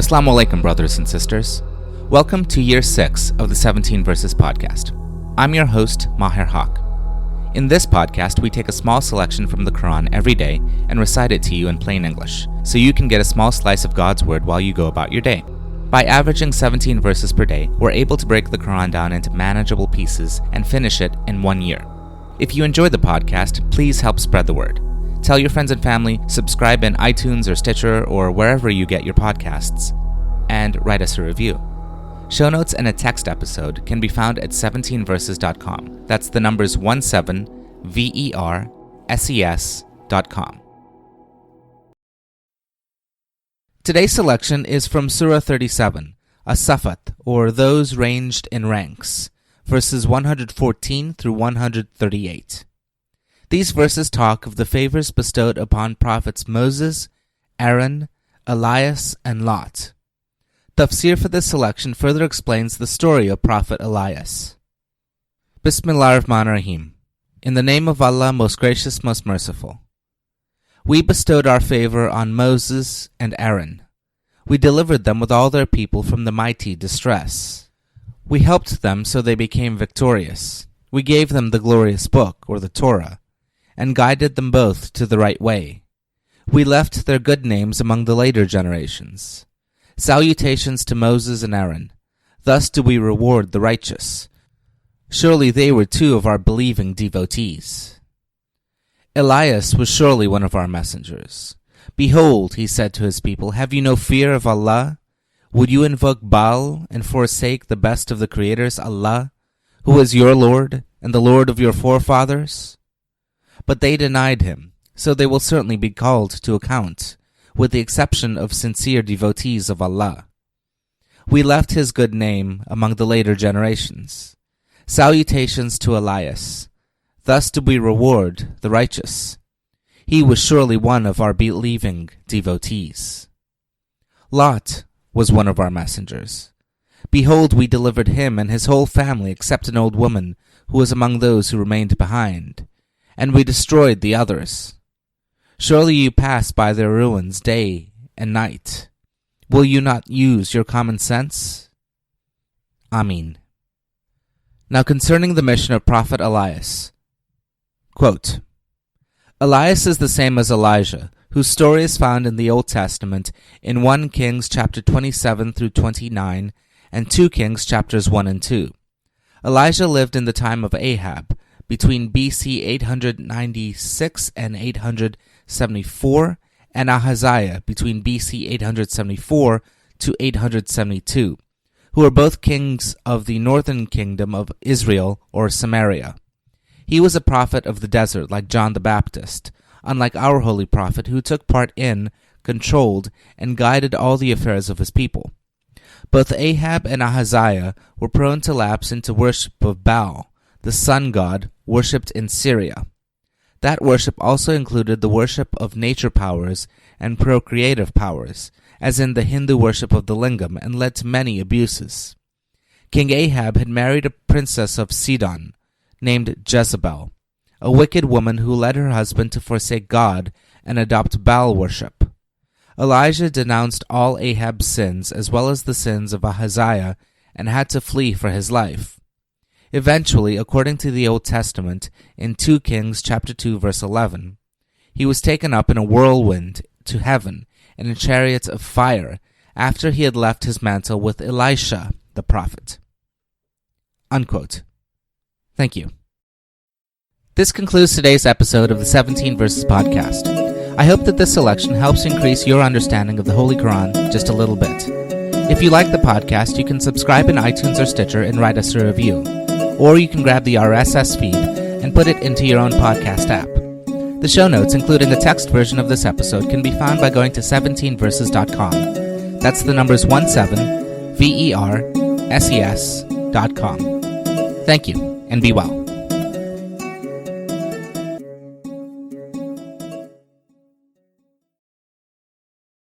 As-salaam wa-alaikum, brothers and sisters. Welcome to Year 6 of the 17 Verses podcast. I'm your host, Maher Haq. In this podcast, we take a small selection from the Quran every day and recite it to you in plain English, so you can get a small slice of God's word while you go about your day. By averaging 17 verses per day, we're able to break the Quran down into manageable pieces and finish it in 1 year. If you enjoy the podcast, please help spread the word. Tell your friends and family, subscribe in iTunes or Stitcher or wherever you get your podcasts, and write us a review. Show notes and a text episode can be found at 17verses.com. That's the numbers 17verses.com. Today's selection is from Surah 37, As-Sãffãt, or Those Ranged in Ranks, verses 114 through 138. These verses talk of the favors bestowed upon prophets Moses, Aaron, Elias, and Lot. Tafseer for this selection further explains the story of Prophet Elias. Bismillahirrahmanirrahim. In the name of Allah, most gracious, most merciful. We bestowed our favor on Moses and Aaron. We delivered them with all their people from the mighty distress. We helped them so they became victorious. We gave them the glorious book, or the Torah, and guided them both to the right way. We left their good names among the later generations. Salutations to Moses and Aaron. Thus do we reward the righteous. Surely they were two of our believing devotees. Elias was surely one of our messengers. Behold, he said to his people, have you no fear of Allah? Would you invoke Baal and forsake the best of the creators, Allah, who is your Lord and the Lord of your forefathers? But they denied him, so they will certainly be called to account, with the exception of sincere devotees of Allah. We left his good name among the later generations. Salutations to Elias. Thus do we reward the righteous. He was surely one of our believing devotees. Lot was one of our messengers. Behold, we delivered him and his whole family except an old woman who was among those who remained behind, and we destroyed the others. Surely you pass by their ruins day and night. Will you not use your common sense? Ameen. Now concerning the mission of Prophet Elias, quote, Elias is the same as Elijah, whose story is found in the Old Testament in 1 Kings chapter 27 through 29 and 2 Kings chapters 1 and 2. Elijah lived in the time of Ahab, between BC 896 and 874, and Ahaziah between BC 874 to 872, who were both kings of the northern kingdom of Israel or Samaria. He was a prophet of the desert like John the Baptist, unlike our holy prophet who took part in, controlled, and guided all the affairs of his people. Both Ahab and Ahaziah were prone to lapse into worship of Baal, the sun god worshipped in Syria. That worship also included the worship of nature powers and procreative powers, as in the Hindu worship of the lingam, and led to many abuses. King Ahab had married a princess of Sidon, named Jezebel, a wicked woman who led her husband to forsake God and adopt Baal worship. Elijah denounced all Ahab's sins as well as the sins of Ahaziah and had to flee for his life. Eventually, according to the Old Testament, in 2 Kings chapter 2 verse 11, he was taken up in a whirlwind to heaven in a chariot of fire after he had left his mantle with Elisha the prophet. Unquote. Thank you. This concludes today's episode of the 17 Verses podcast. I hope that this selection helps increase your understanding of the Holy Quran just a little bit. If you like the podcast, you can subscribe in iTunes or Stitcher and write us a review. Or you can grab the RSS feed and put it into your own podcast app. The show notes, including a text version of this episode, can be found by going to 17verses.com. That's the numbers 17verses.com. Thank you, and be well.